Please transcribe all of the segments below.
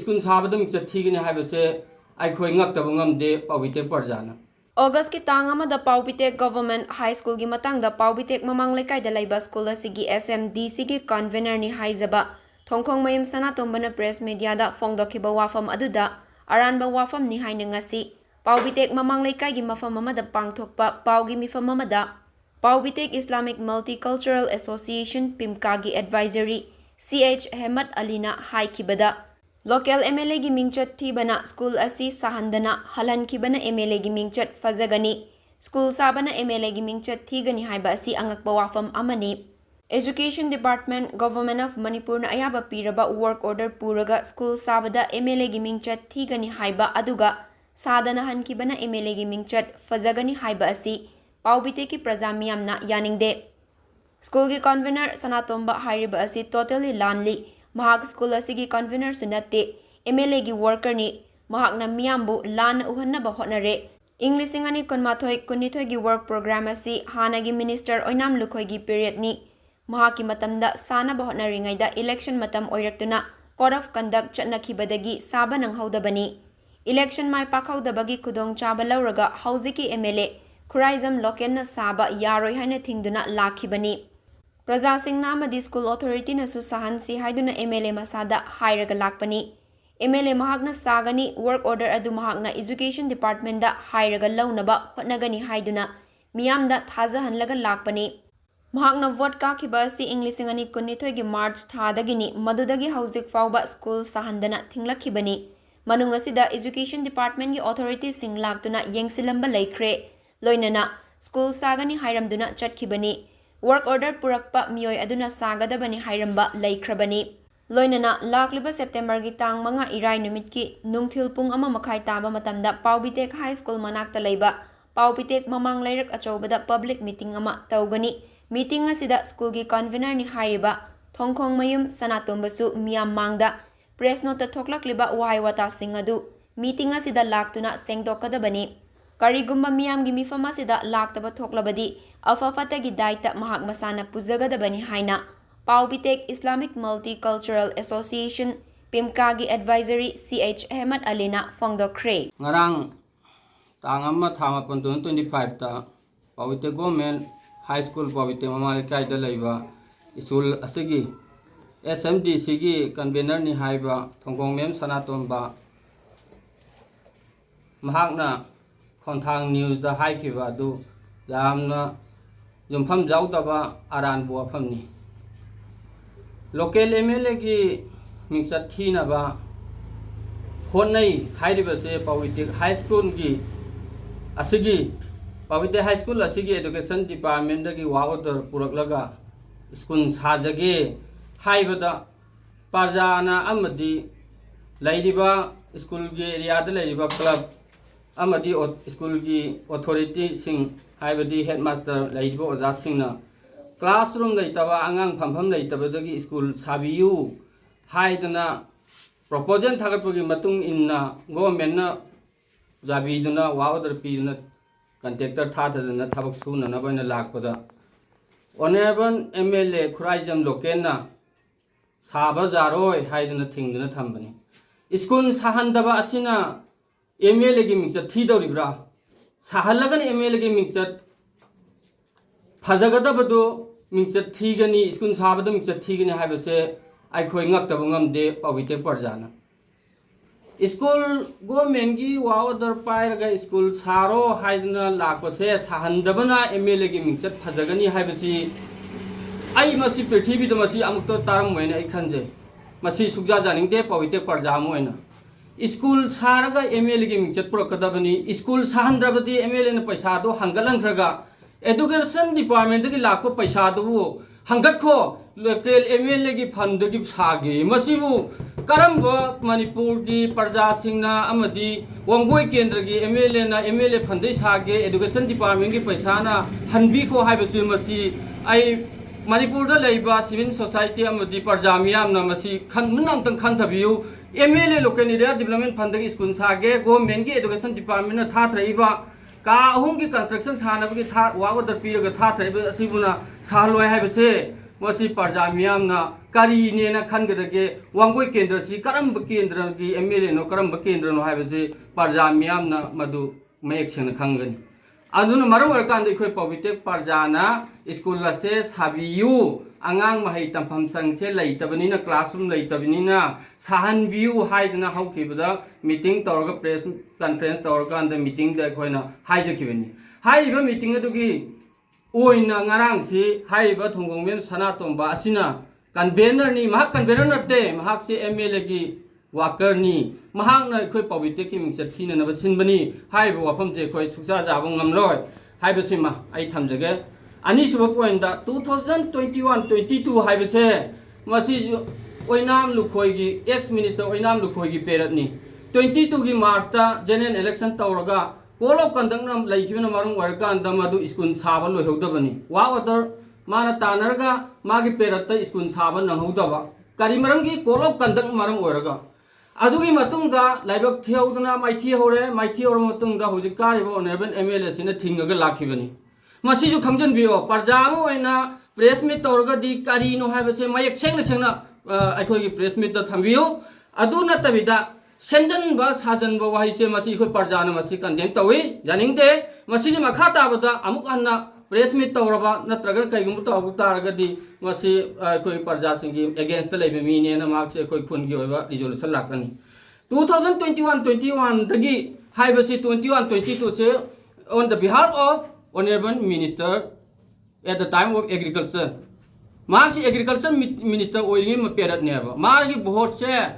school साबद मिंगचत थीगनी हाइबसे आइखोय Ngaktaba Ngamde Paobitek Praja August ki tang amada Paobitek Government High School gi matangda Paobitek mamang lekai da laiba school asigi SMDC gi convener ni haizaba thongkhong mayum sana tombana press media da phongdokhiba wafam aduda aranba wafam ni haina ngasi Paobitek mamang lekai gi mafam amada pangthokpa paugi mifam amada Paobitek Islamic Multicultural Association PIMCA gi advisory CH Ahmed Alina haikibada Local MLA gi Mingchat thibana school asi sahandana halan kibana MLA gi Mingchat fazagani school sabana MLA gi Mingchat thigani haiba asi angakba wafam amani Education Department Government of Manipur na ayaba piraba work order puraga school sabada MLA gi Mingchat thigani haiba aduga sadana han kibana MLA gi Mingchat fazagani haiba asi Paobitek ki Praja Meeyamna yaningde school gi convener sanatomba hairiba asi totally lanli Mahak school asigi convener sunate MLA gi worker ni mahak na miyambu lan uhanna ba hotnare English ingani konmathoi kunithoi gi work program asi hana gi minister oinam lukhoi gi period ni mahak ki matamda sana ba hotnari ngai da election matam oiraktuna code of conduct chatnakhibadagi saba nang haudabani election mai pakhaudabagi khudong chaba lawraga hauziki MLA khuraizam loken na saba yaroi haina thingduna lakhibani Praja Singna amadi school authority na su sahansi haiduna MLA masada hairaga lakpani MLA mahakna sagani work order adu mahakna education department da hairaga launaba hotnagani haiduna miyamda thajahanlaga lakpani mahakna vote ka khiba si English ingani kunithoi gi March thadagini madudagi hauzik fauba school sahandana thinglakhibani manung asida education department gi authority sing laktuna yengsilamba laikre loinana school sagani hairamduna chatkhibani Work order purakpa miyoi aduna sagadabani hairamba laikhrabani loinana lakliba September gi tang manga irai numit ki nungthil pung ama makhai taba matamda Paobitek High School manakta leiba Paobitek mamang lairak achobada public meeting ama taugani meeting asida school gi convener ni hairiba thongkhong mayum sanatombasu miyam mangda press note thoklakliba wahai wata singadu meeting asida laktuna sengdokadabani Karigumba miyam gi mifam asida laktaba thoklabadi Afafatagi daita mahak masana puzagadabani haina Paobitek Islamic Multicultural Association PIMCA gi advisory CH Ahmed Alina phongdokre Ngarang tangama thama pantun 25 ta Paobitek Government High School Paobitek mamale kai da leiba school asigi SMDC gi convener ni Haiba thongkong mem sanatomba mahakna khonthang news da haikhiba du yamna Yumpham Jautaba Aran Buafamni Local MLA ki Mingchat Thinaba Honai Hairibase Paobitek High School ki Asigi Paobitek High School Asigi Education Department ki Wawatar Puraklaga School Sajage Haibada Parjana Amadi Laidiba School ki area da Laidiba Club Amadi School ki authority sing Haibadi headmaster laibo oja singna classroom laitaba angang phampham laitabadagi school sabiyu haidana proposal thagapagi matung inna government na jabiduna wa order pina contractor thadana thabak suna na bana lakpada honorable MLA khuraijam lokena saba jaroi haidana thingduna thambani school sahandaba asina MLA gi mingcha thidoribra Sahalagan MLA gi Mingchat Fajagadabadu Mingchat Thigani School Sabada Mingchat Thigani haibase Aikhoi Ngaktaba Ngamde Paobitek Praja School government gi wawadar pairaga school saro haidna lakpase sahandabana MLA gi Mingchat Fajagani haibasi ai masi prithvi da masi amukto taram moina ai khanje masi sukja janingde Paobitek Praja moina School Saraga MLA gi Mingchat purakadabani School Sahandrabadi MLA na paisa do hangalankhraga Education Department gi lakpa paisa do hangatkho local MLA gi fund gi sage masibu karamba Manipur gi Praja singna amadi Wangoi Kendra gi MLA na MLA fund sage Education Department gi paisa na hanbi kho haibasu masi ai Manipur da leiba civil society amadi Praja Meeyamna masi khanmunam tang khanthabiu MLA local area development fund gi school sage government gi education department na tha thraiba ka ahum gi construction sana gi tha wa order pi ga tha thraiba asibuna saloi haibase मसी प्रजा मियामना करीनेना खनगदगे वांगोय केंद्र सी करम केंद्र की MLA no करम केंद्र no हाइबसे प्रजा मियामना मधु मयक सेंग खंगनी अदुन मरम वरकान दे खोय पविटेक प्रजाना स्कूल से साबियु आंगांग महै तंफम संग से लैतबनिना क्लासरूम लैतबनिना साहनबियु हाइदना हौखिबदा मीटिंग तौरगा प्रेस कॉन्फ्रेंस तौरगा अंद meeting they खोयना हाइजखिबनी हाइबा meeting अदुगी ओइना ngarang si haiba thongong mem sana tomba asina convener ni mahak convener natte mahak si MLA gi worker ni mahak na khoi Paobitek ki mingchat thina na basin bani haiba wafam je khoi suksa jabong ngamloi haiba sima ai thamjage ani suba point da 2021-22 haiba se masi oinam lukhoi gi ex minister oinam lukhoi gi perat ni 22 gi march ta general election tawraga Call of conduct nam laihibna marung warka andamadu iskun saba lo hewdabani wa other mana tanarga magi peratta iskun saba nang hewdaba kari marang gi call of conduct marang oraga adugi matung da laibak theudna maithi hore matung da hojik kari bo honorable MLA sina thingaga lakhibani masi ju khamjan bio parjamu oina press meet torga di kari no haibase mayek sengna akhoi gi press meet da thambiyo adu natabida Sendan ba sajan ba wahai se masi khoi parjana masi condemn tawi janingte masi ji makha ta bada amuk anna press meet tawraba natraga kaigum tawu targa di masi khoi parja singi against the lebe mi ne na mak se khoi khun gi oiba resolution lakani 2021 dagi haiba se 21-22 se on the behalf of honorable minister at the time of agriculture mak se agriculture minister oiling ma perat ne ba mak gi vote se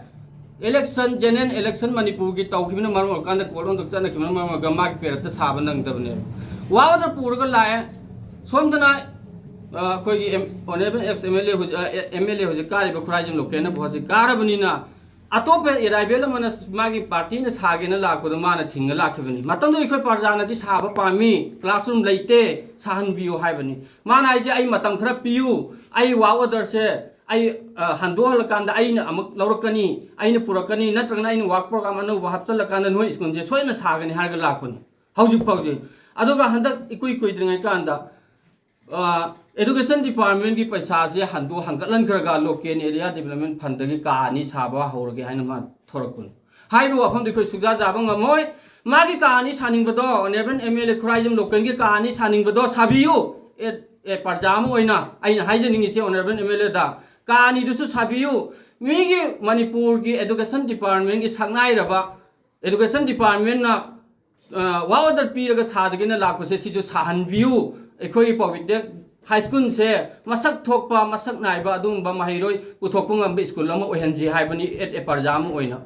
election general election Manipur ki tawkhibna marmo kanda kolon tok chana khibna marmo gamma ki perata saban nang dabne wawadar purga lae somdana khoi gi honorable ex MLA hoje kari ba khurajim lokena bhoji karabani na atope irabel mana magi party na sagena lakho da mana thinga lakhibani matang doi khoi parjana di saba pami classroom leite sahan biu haibani mana ai je ai matang khara piu ai wawadar se ai hando halakanda aina amuk laurakani aina purakani natragna aina work program anu haptal lakanda noi iskun je soina sagani harga lakuni haujuk pawje aduga handak ikui dringai kanda education department ki paisa je hando hangatlan kraga local area development fund gi ka ani saba horge haina ma thorakun haibu wafam dikoi sugja jabang amoi magi ka ani saning bado honorable MLA khuraijam local gi ka ani saning bado sabiyu e parjamu oina aina haijening se honorable MLA da Kani dusu sabiyu migi Manipur ki education department ki sagnai raba education department na wawadar piraga sadagina lakho se sijo sahan biu ekhoi Paobitek high school se masak thokpa masak naiba adum ba mahiroi uthokpa ngam school lama ohenji haibani et e parjamu oina